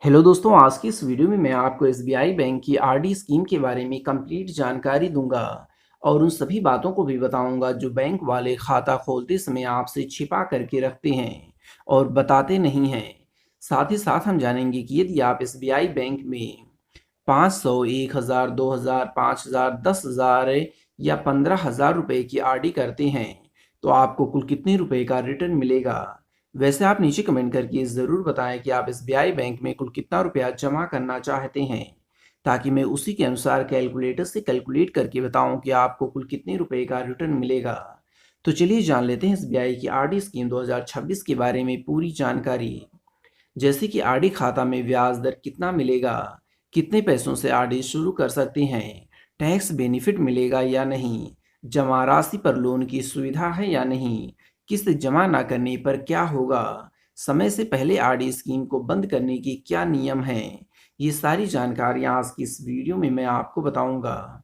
Hello दोस्तों, आज की इस वीडियो में मैं आपको एसबीआई बैंक की आरडी स्कीम के बारे में कंप्लीट जानकारी दूंगा और उन सभी बातों को भी बताऊंगा जो बैंक वाले खाता खोलते समय आपसे छिपा करके रखते हैं और बताते नहीं हैं। साथ ही साथ हम जानेंगे कि यदि आप एसबीआई बैंक में 500, 1000, 2000, 5000, 10,000 या 15,000 रुपए की आरडी करते हैं तो आपको कुल कितने रुपए का रिटर्न मिलेगा। वैसे आप नीचे कमेंट करके ज़रूर बताएं कि आप एसबीआई बैंक में कुल कितना रुपया जमा करना चाहते हैं, ताकि मैं उसी के अनुसार कैलकुलेटर से कैलकुलेट करके बताऊं कि आपको कुल कितने रुपए का रिटर्न मिलेगा। तो चलिए जान लेते हैं एसबीआई की आरडी स्कीम 2026 के बारे में पूरी जानकारी। जैसे कि आरडी खाता में ब्याज दर कितना मिलेगा, कितने पैसों से आरडी शुरू कर सकते हैं, टैक्स बेनिफिट मिलेगा या नहीं, जमा राशि पर लोन की सुविधा है या नहीं, किस्त जमा ना करने पर क्या होगा, समय से पहले आरडी स्कीम को बंद करने के क्या नियम हैं, ये सारी जानकारियाँ आज की इस वीडियो में मैं आपको बताऊंगा।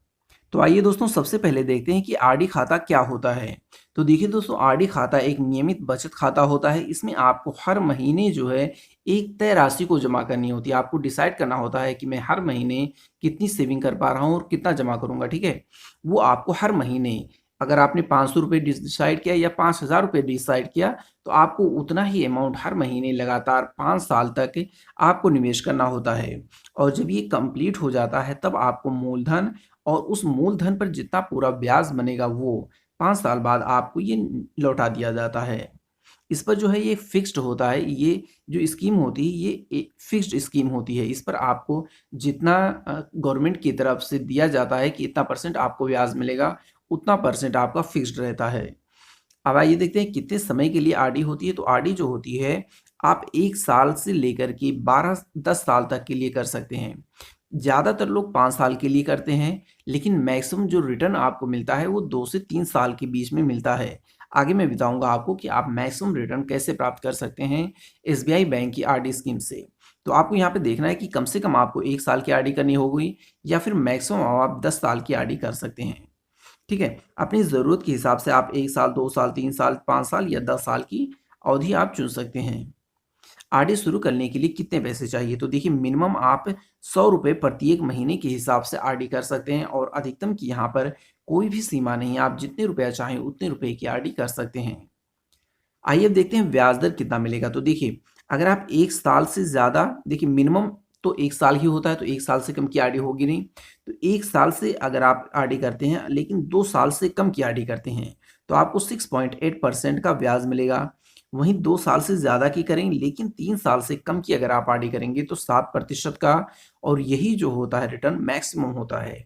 तो आइए दोस्तों, सबसे पहले देखते हैं कि आरडी खाता क्या होता है। तो देखिए दोस्तों, आरडी खाता एक नियमित बचत खाता होता है। इसमें आपको हर महीने जो है एक तय राशि को जमा करनी होती है। आपको डिसाइड करना होता है कि मैं हर महीने कितनी सेविंग कर पा रहा हूँ और कितना जमा करूँगा, ठीक है। वो आपको हर महीने, अगर आपने 500 रुपये डिसाइड किया या 5000 रुपये डिसाइड किया, तो आपको उतना ही अमाउंट हर महीने लगातार 5 साल तक आपको निवेश करना होता है। और जब ये कंप्लीट हो जाता है तब आपको मूलधन और उस मूलधन पर जितना पूरा ब्याज बनेगा वो 5 साल बाद आपको ये लौटा दिया जाता है। इस पर जो है ये फिक्स्ड होता है। ये जो स्कीम होती है ये एक फिक्स्ड स्कीम होती है। इस पर आपको जितना गवर्नमेंट की तरफ से दिया जाता है कि इतना परसेंट आपको ब्याज मिलेगा, उतना परसेंट आपका फिक्स्ड रहता है। अब आइए देखते हैं कितने समय के लिए आरडी होती है। तो आरडी जो होती है आप 1 साल से लेकर के 10 साल तक के लिए कर सकते हैं। ज़्यादातर लोग 5 साल के लिए करते हैं, लेकिन मैक्सिमम जो रिटर्न आपको मिलता है वो 2 से 3 साल के बीच में मिलता है। आगे मैं बताऊंगा आपको कि आप मैक्सिमम रिटर्न कैसे प्राप्त कर सकते हैं एसबीआई बैंक की आरडी स्कीम से। तो आपको यहाँ पे देखना है कि कम से कम आपको 1 साल की आरडी करनी होगी या फिर मैक्सिमम आप 10 साल की आरडी कर सकते हैं, ठीक है। अपनी ज़रूरत के हिसाब से आप 1 साल, 2 साल, 3 साल, 5 साल या 10 साल की अवधि आप चुन सकते हैं। आरडी शुरू करने के लिए कितने पैसे चाहिए? तो देखिए, मिनिमम आप 100 रुपये प्रत्येक महीने के हिसाब से आरडी कर सकते हैं और अधिकतम की यहाँ पर कोई भी सीमा नहीं है। आप जितने रुपया चाहें उतने रुपए की आरडी कर सकते हैं। आइए अब देखते हैं ब्याज दर कितना मिलेगा। तो देखिए, अगर आप 1 साल से ज़्यादा, देखिए मिनिमम तो 1 साल ही होता है, तो 1 साल से कम की आरडी होगी नहीं। तो 1 साल से अगर आप आरडी करते हैं लेकिन 2 साल से कम की आरडी करते हैं, तो आपको 6.8% का ब्याज मिलेगा। वहीं 2 साल से ज़्यादा की करेंगे लेकिन 3 साल से कम की अगर आप आरडी करेंगे तो 7% का, और यही जो होता है रिटर्न मैक्सिमम होता है।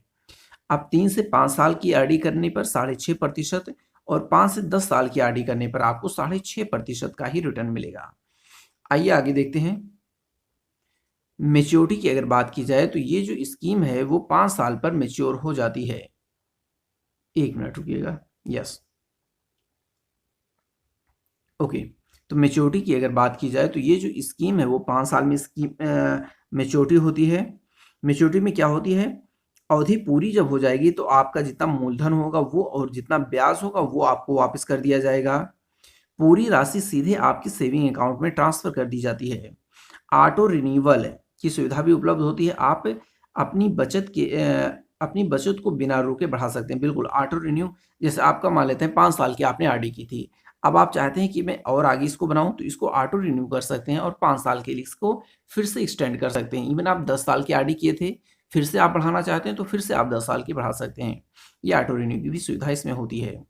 अब 3 से 5 साल की आरडी करने पर 6.5% और 5 से 10 साल की आरडी करने पर आपको 6.5% का ही रिटर्न मिलेगा। आइए आगे देखते हैं। मैच्योरिटी की अगर बात की जाए तो ये जो स्कीम है वो 5 साल पर मैच्योर हो जाती है। 1 मिनट रुकिएगा। Yes, okay. तो मैच्योरिटी की अगर बात की जाए तो ये जो स्कीम है वो 5 साल में स्कीम मैच्योरिटी होती है। मैच्योरिटी में क्या होती है, अवधि पूरी जब हो जाएगी तो आपका जितना मूलधन होगा वो और जितना ब्याज होगा वो आपको वापस कर दिया जाएगा। पूरी राशि सीधे आपके सेविंग अकाउंट में ट्रांसफर कर दी जाती है। ऑटो रिन्यूअल की सुविधा भी उपलब्ध होती है। आप अपनी बचत को बिना रोके बढ़ा सकते हैं। बिल्कुल ऑटो रिन्यू, जैसे आपका मान लेते हैं 5 साल की आपने आरडी की थी, अब आप चाहते हैं कि मैं और आगे इसको बनाऊं, तो इसको ऑटो रिन्यू कर सकते हैं और 5 साल के लिए इसको फिर से एक्सटेंड कर सकते हैं। इवन आप 10 साल की आरडी किए थे, फिर से आप बढ़ाना चाहते हैं तो फिर से आप 10 साल की बढ़ा सकते हैं। ये ऑटो रिन्यू की भी सुविधा इसमें होती है।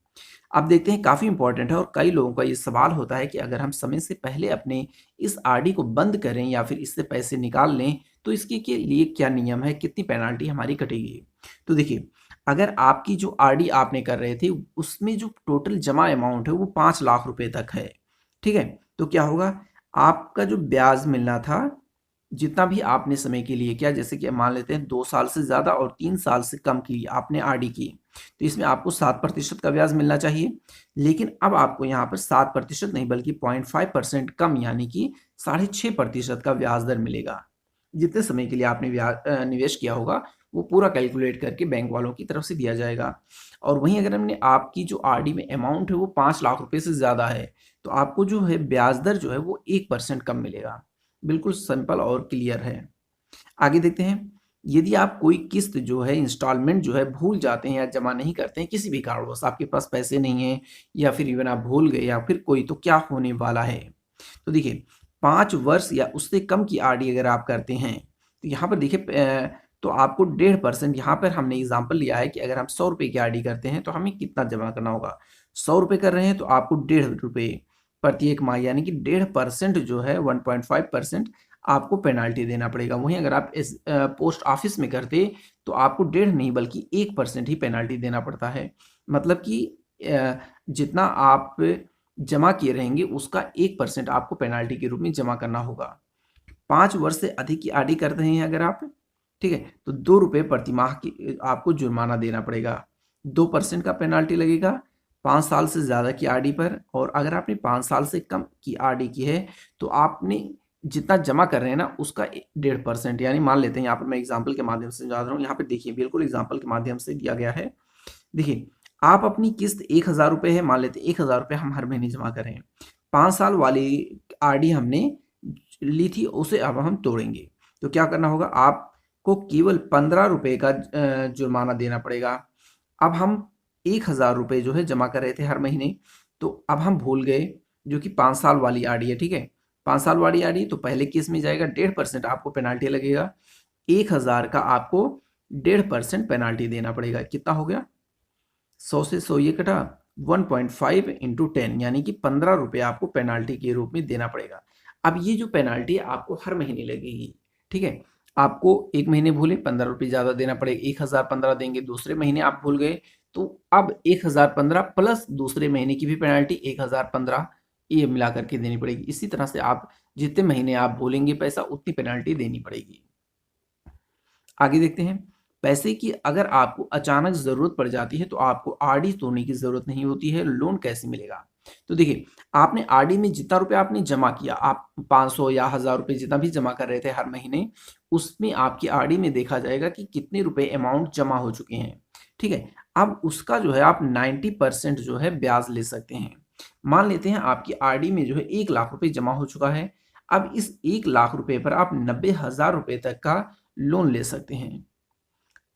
अब देखते हैं, काफ़ी इंपॉर्टेंट है और कई लोगों का ये सवाल होता है कि अगर हम समय से पहले अपने इस आरडी को बंद करें या फिर इससे पैसे निकाल लें तो इसके के लिए क्या नियम है, कितनी पेनाल्टी हमारी कटेगी। तो देखिए, अगर आपकी जो आरडी आपने कर रहे थे उसमें जो टोटल जमा अमाउंट है वो 5 लाख रुपए तक है, ठीक है। तो क्या होगा, आपका जो ब्याज मिलना था जितना भी आपने समय के लिए किया, जैसे कि मान लेते हैं 2 साल से ज़्यादा और 3 साल से कम की आपने आरडी की, तो इसमें आपको 7% का ब्याज मिलना चाहिए। लेकिन अब आपको यहाँ पर 7% नहीं बल्कि 0.5% कम, यानी कि 6.5% का ब्याज दर मिलेगा। जितने समय के लिए आपने निवेश किया होगा वो पूरा कैलकुलेट करके बैंक वालों की तरफ से दिया जाएगा। और वहीं अगर हमने आपकी जो आरडी में अमाउंट है वो 5 लाख रुपए से ज़्यादा है, तो आपको जो है ब्याज दर जो है वो 1% कम मिलेगा। बिल्कुल सिंपल और क्लियर है। आगे देखते हैं, यदि आप कोई किस्त जो है इंस्टॉलमेंट जो है भूल जाते हैं या जमा नहीं करते हैं किसी भी कारणवश, आपके पास पैसे नहीं हैं या फिर इवन आप भूल गए या फिर कोई, तो क्या होने वाला है? तो देखिए, 5 वर्ष या उससे कम की आरडी अगर आप करते हैं तो यहाँ पर देखिए तो आपको 1.5%, यहाँ पर हमने एग्जाम्पल लिया है कि अगर हम 100 रुपये की आरडी करते हैं तो हमें कितना जमा करना होगा। 100 रुपये कर रहे हैं तो आपको 1.5 रुपये प्रत्येक माह, यानी कि 1.5% जो है 1.5% आपको पेनाल्टी देना पड़ेगा। वहीं अगर आप इस पोस्ट ऑफिस में करते तो आपको 1.5 नहीं बल्कि 1% ही पेनाल्टी देना पड़ता है। मतलब कि जितना आप जमा किए रहेंगे उसका 1% आपको पेनाल्टी के रूप में जमा करना होगा। 5 वर्ष से अधिक की आरडी कर रहे हैं अगर आप, ठीक है, तो 2 रुपये प्रति माह की आपको जुर्माना देना पड़ेगा। 2% का पेनाल्टी लगेगा 5 साल से ज़्यादा की आरडी पर। और अगर आपने 5 साल से कम की आरडी की है तो आपने जितना जमा कर रहे हैं ना उसका 1.5%, यानी मान लेते हैं, यहाँ पर मैं एग्जाम्पल के माध्यम से समझा रहा हूँ। यहाँ पे देखिए बिल्कुल एग्जाम्पल के माध्यम से दिया गया है। देखिए, आप अपनी किस्त 1,000 रुपये है, मान लेते हैं 1,000 रुपये हम हर महीने जमा कर रहे हैं। 5 साल वाली आरडी हमने ली थी उसे अब हम तोड़ेंगे तो क्या करना होगा, आपको केवल 15 रुपये का जुर्माना देना पड़ेगा। अब हम 1,000 रुपये जो है जमा कर रहे थे हर महीने, तो अब हम भूल गए, जो कि 5 साल वाली आरडी है, ठीक है। 5 साल वाली आरडी तो पहले केस में जाएगा 1.5% आपको पेनाल्टी लगेगा। 1,000 का आपको 1.5% पेनाल्टी देना पड़ेगा। कितना हो गया, 100 से 100 ये कटा, 1.5 इंटू 10 यानी कि 15 रुपये आपको पेनाल्टी के रूप में देना पड़ेगा। अब ये जो पेनाल्टी है आपको हर महीने लगेगी, ठीक है। आपको एक महीने भूले 15 रुपये ज़्यादा देना पड़ेगा, 1,015 देंगे। दूसरे महीने आप भूल गए तो अब 1,015 प्लस दूसरे महीने की भी पेनाल्टी 1,015 ये मिला करके देनी पड़ेगी। इसी तरह से आप जितने महीने आप भूलेंगे पैसा उतनी पेनाल्टी देनी पड़ेगी। आगे देखते हैं, पैसे की अगर आपको अचानक ज़रूरत पड़ जाती है तो आपको आरडी तोड़ने की ज़रूरत नहीं होती है। लोन कैसे मिलेगा? तो देखिए, आपने आरडी में जितना रुपया आपने जमा किया, आप 500 या 1,000 रुपये जितना भी जमा कर रहे थे हर महीने, उसमें आपकी आरडी में देखा जाएगा कि कितने रुपए अमाउंट जमा हो चुके हैं, ठीक है। अब उसका जो है आप 90% जो है ब्याज ले सकते हैं। मान लेते हैं आपकी आरडी में जो है 1,00,000 रुपये जमा हो चुका है। अब इस 1,00,000 रुपये पर आप 90,000 रुपये तक का लोन ले सकते हैं।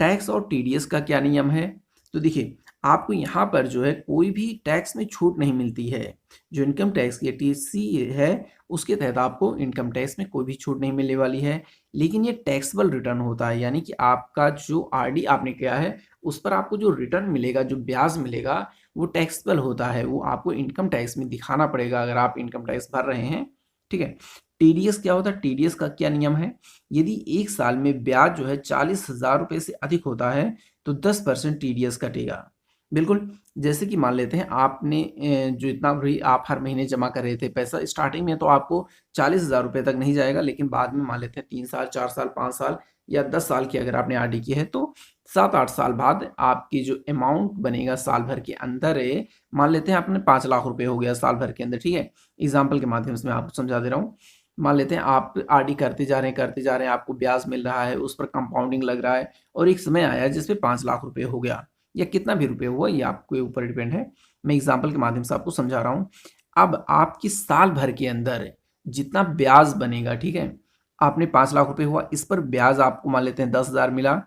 टैक्स और टीडीएस का क्या नियम है? तो देखिए, आपको यहाँ पर जो है कोई भी टैक्स में छूट नहीं मिलती है। जो इनकम टैक्स की टीसी है उसके तहत आपको इनकम टैक्स में कोई भी छूट नहीं मिलने वाली है। लेकिन ये टैक्सेबल रिटर्न होता है, यानी कि आपका जो आरडी आपने किया है उस पर आपको जो रिटर्न मिलेगा, जो ब्याज मिलेगा, वो टैक्सेबल होता है। वो आपको इनकम टैक्स में दिखाना पड़ेगा अगर आप इनकम टैक्स भर रहे हैं, ठीक है। टीडीएस क्या होता है? टीडीएस का क्या नियम है? यदि एक साल में ब्याज जो है 40,000 रुपये से अधिक होता है तो 10% टीडीएस कटेगा। बिल्कुल, जैसे कि मान लेते हैं आपने जो इतना भी आप हर महीने जमा कर रहे थे पैसा, स्टार्टिंग में तो आपको 40,000 रुपये तक नहीं जाएगा, लेकिन बाद में मान लेते हैं 3 साल, 4 साल, 5 साल या 10 साल की अगर आपने आरडी की है तो 7-8 साल बाद आपकी जो अमाउंट बनेगा साल भर के अंदर है, मान लेते हैं आपने 5,00,000 रुपये हो गया साल भर के अंदर, ठीक है। एग्जाम्पल के माध्यम से मैं आपको समझा दे रहा हूँ। मान लेते हैं आप आरडी करते जा रहे हैं, आपको ब्याज मिल रहा है, उस पर कंपाउंडिंग लग रहा है और एक समय आया जिसपे 5,00,000 रुपये हो गया या कितना भी रुपये हुआ, ये आपके ऊपर डिपेंड है। मैं एग्जाम्पल के माध्यम से आपको समझा रहा हूँ। अब आपकी साल भर के अंदर जितना ब्याज बनेगा, ठीक है, आपने 5,00,000 रुपये हुआ, इस पर ब्याज आपको मान लेते हैं 10,000 मिला,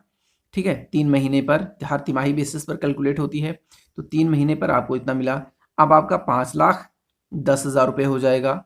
ठीक है। 3 महीने पर, हर तिमाही बेसिस पर कैलकुलेट होती है, तो 3 महीने पर आपको इतना मिला। अब आपका 5,10,000 रुपये हो जाएगा,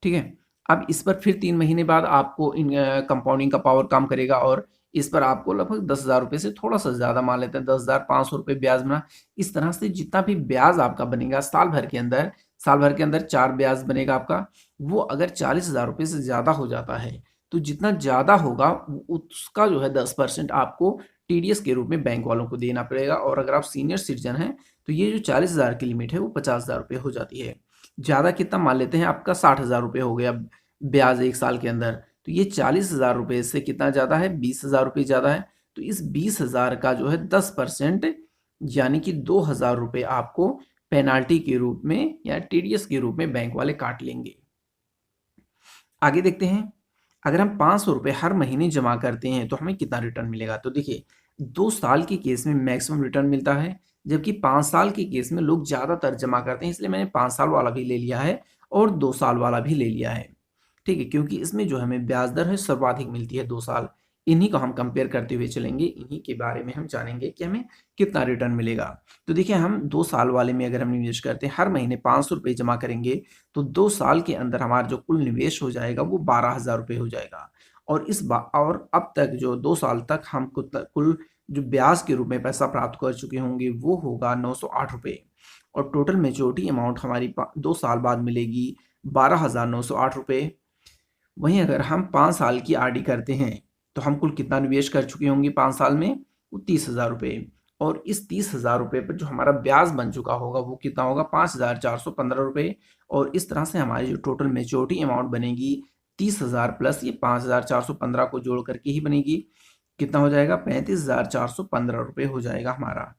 ठीक है। अब इस पर फिर 3 महीने बाद आपको इन कंपाउंडिंग का पावर काम करेगा और इस पर आपको लगभग 10,000 रुपये से थोड़ा सा ज़्यादा, मान लेते हैं 10,500 रुपये ब्याज बना। इस तरह से जितना भी ब्याज आपका बनेगा साल भर के अंदर, साल भर के अंदर 4 ब्याज बनेगा आपका, वो अगर 40,000 रुपये से ज़्यादा हो जाता है तो जितना ज़्यादा होगा उसका जो है 10% आपको टीडीएस के रूप में बैंक वालों को देना पड़ेगा। और अगर आप सीनियर सिटीजन हैं तो ये जो 40,000 की लिमिट है वो 50,000 रुपये हो जाती है। ज़्यादा कितना, मान लेते हैं आपका 60,000 रुपये हो गया ब्याज एक साल के अंदर, तो ये 40,000 रुपये से कितना ज़्यादा है, 20,000 रुपये ज़्यादा है। तो इस 20,000 का जो है 10% यानी कि 2,000 रुपये आपको पेनाल्टी के रूप में या टीडीएस के रूप में बैंक वाले काट लेंगे। आगे देखते हैं, अगर हम 500 रुपये हर महीने जमा करते हैं तो हमें कितना रिटर्न मिलेगा? तो देखिए, 2 साल के केस में मैक्सिमम रिटर्न मिलता है, जबकि 5 साल के केस में लोग ज़्यादातर जमा करते हैं, इसलिए मैंने 5 साल वाला भी ले लिया है और 2 साल वाला भी ले लिया है। ठीक है, क्योंकि इसमें जो हमें ब्याज दर है सर्वाधिक मिलती है 2 साल। इन्हीं को हम कंपेयर करते हुए चलेंगे, इन्हीं के बारे में हम जानेंगे कि हमें कितना रिटर्न मिलेगा। तो देखिए, हम 2 साल वाले में अगर हम निवेश करते हैं, हर महीने ₹500 जमा करेंगे, तो 2 साल के अंदर हमारा जो कुल निवेश हो जाएगा वो ₹12,000 हो जाएगा। और अब तक जो 2 साल तक हम कुल जो ब्याज के रूप में पैसा प्राप्त कर चुके होंगे वो होगा ₹908, और टोटल मैच्योरिटी अमाउंट हमारी 2 साल बाद मिलेगी ₹12,908। वहीं अगर हम 5 साल की आरडी करते हैं, तो हम कुल कितना निवेश कर चुके होंगे 5 साल में? वो ₹30,000, और इस ₹30,000 पर जो हमारा ब्याज बन चुका होगा वो कितना होगा? ₹5,415, और इस तरह से हमारी जो टोटल मैच्योरिटी अमाउंट बनेगी 30,000 प्लस ये 5,415 को जोड़ करके ही बनेगी। कितना हो जाएगा? ₹35,415 हो जाएगा हमारा।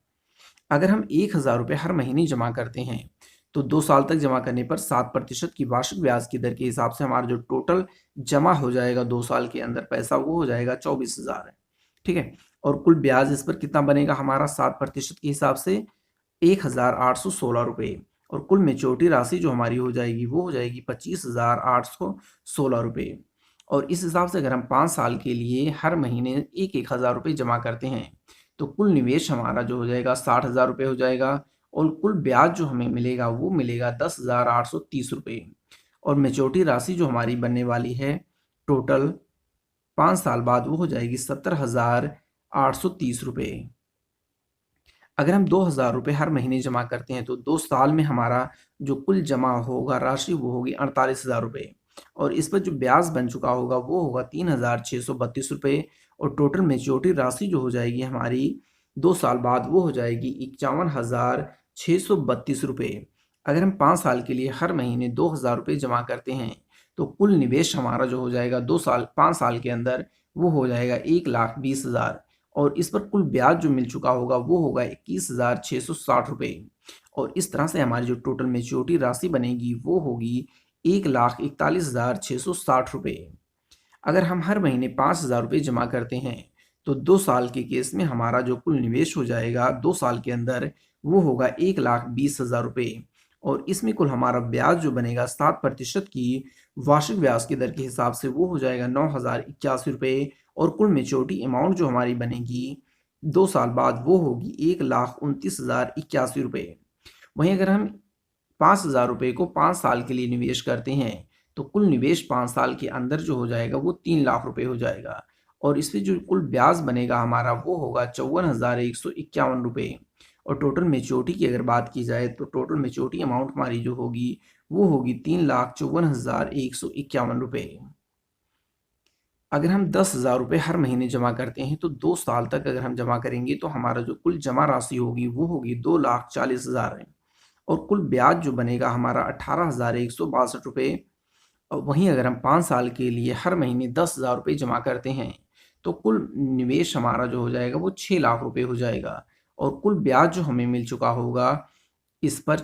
अगर हम ₹1,000 हर महीने जमा करते हैं, तो 2 साल तक जमा करने पर 7% की वार्षिक ब्याज की दर के हिसाब से हमारा जो टोटल जमा हो जाएगा 2 साल के अंदर पैसा, वो हो जाएगा 24,000। ठीक है? और कुल ब्याज इस पर कितना बनेगा हमारा 7% के हिसाब से? ₹1,816, और कुल मैच्योरिटी राशि जो हमारी हो जाएगी वो हो जाएगी ₹25,816। और इस हिसाब से अगर हम 5 साल के लिए हर महीने एक ₹1,000 जमा करते हैं, तो कुल निवेश हमारा जो हो जाएगा ₹60,000 हो जाएगा, और कुल ब्याज जो हमें मिलेगा वो मिलेगा ₹10,830, और मैच्योरिटी राशि जो हमारी बनने वाली है टोटल 5 साल बाद वो हो जाएगी ₹17,830। अगर हम ₹2,000 हर महीने जमा करते हैं, तो 2 साल में हमारा जो कुल जमा होगा राशि वो होगी ₹48,000, और इस पर जो ब्याज बन चुका होगा वो होगा ₹3,632, और टोटल मैच्योरिटी राशि जो हो जाएगी हमारी 2 साल बाद वो हो जाएगी ₹51,632। अगर हम 5 साल के लिए हर महीने ₹2,000 जमा करते हैं, तो कुल निवेश हमारा जो हो जाएगा 5 साल के अंदर वो हो जाएगा 1,20,000, और इस पर कुल ब्याज जो मिल चुका होगा वो होगा ₹21,660, और इस तरह से हमारी जो टोटल मैच्योरिटी राशि बनेगी वो होगी ₹1,41,660। अगर हम हर महीने ₹5,000 जमा करते हैं, तो 2 साल के केस में हमारा जो कुल निवेश हो जाएगा 2 साल के अंदर वो होगा ₹1,20,000, और इसमें कुल हमारा ब्याज जो बनेगा 7% की वार्षिक ब्याज की दर के हिसाब से वो हो जाएगा ₹9,081, और कुल मैच्योरिटी अमाउंट जो हमारी बनेगी 2 साल बाद वो होगी ₹1,29,081। वहीं अगर हम ₹5,000 को 5 साल के लिए निवेश करते हैं, तो कुल निवेश 5 साल के अंदर जो हो जाएगा वो ₹3,00,000 हो जाएगा, और इस पे जो कुल ब्याज बनेगा हमारा वो होगा ₹54,151, और टोटल मैच्योरिटी की अगर बात की जाए तो टोटल मैच्योरिटी अमाउंट हमारी जो होगी वो होगी ₹3,54,151। अगर हम ₹10,000 हर महीने जमा करते हैं, तो 2 साल तक अगर हम जमा करेंगे तो हमारा जो कुल जमा राशि होगी वो होगी ₹2,40,000, और कुल ब्याज जो बनेगा हमारा ₹18,162। और वहीं अगर हम 5 साल के लिए हर महीने ₹10,000 जमा करते हैं, तो कुल निवेश हमारा जो हो जाएगा वो ₹6,00,000 हो जाएगा, और कुल ब्याज जो हमें मिल चुका होगा इस पर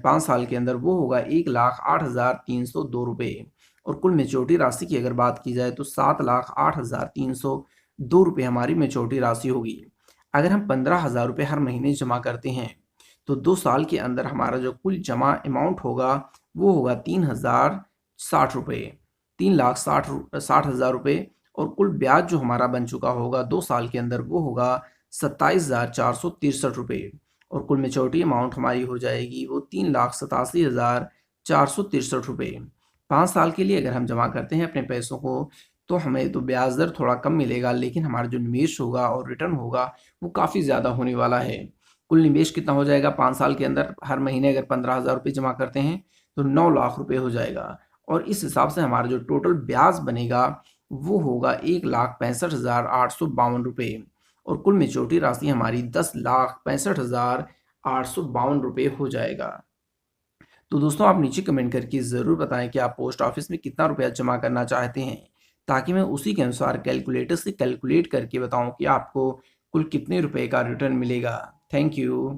5 साल के अंदर वो होगा ₹1,08,302, और कुल मैच्योरिटी राशि की अगर बात की जाए तो ₹7,08,302 हमारी मैच्योरिटी राशि होगी। अगर हम ₹15,000 हर महीने जमा करते हैं, तो 2 साल के अंदर हमारा जो कुल जमा अमाउंट होगा वो होगा ₹3,060, 3,60,60,000, और कुल ब्याज जो हमारा बन चुका होगा 2 साल के अंदर वो होगा ₹27,463, और कुल मैच्योरिटी अमाउंट हमारी हो जाएगी वो ₹3,87,463। 5 साल के लिए अगर हम जमा करते हैं अपने पैसों को, तो हमें तो ब्याज दर थोड़ा कम मिलेगा, लेकिन हमारा जो निवेश होगा और रिटर्न होगा वो काफ़ी ज़्यादा होने वाला है। कुल निवेश कितना हो जाएगा 5 साल के अंदर? हर महीने अगर ₹15,000 जमा करते हैं तो ₹9,00,000 हो जाएगा, और इस हिसाब से हमारा जो टोटल ब्याज बनेगा वो होगा ₹1,65,852, और कुल मैच्योरिटी राशि हमारी ₹10,65,852 हो जाएगा। तो दोस्तों, आप नीचे कमेंट करके ज़रूर बताएं कि आप पोस्ट ऑफिस में कितना रुपया जमा करना चाहते हैं, ताकि मैं उसी के अनुसार कैलकुलेटर से कैलकुलेट करके बताऊं कि आपको कुल कितने रुपए का रिटर्न मिलेगा। Thank you.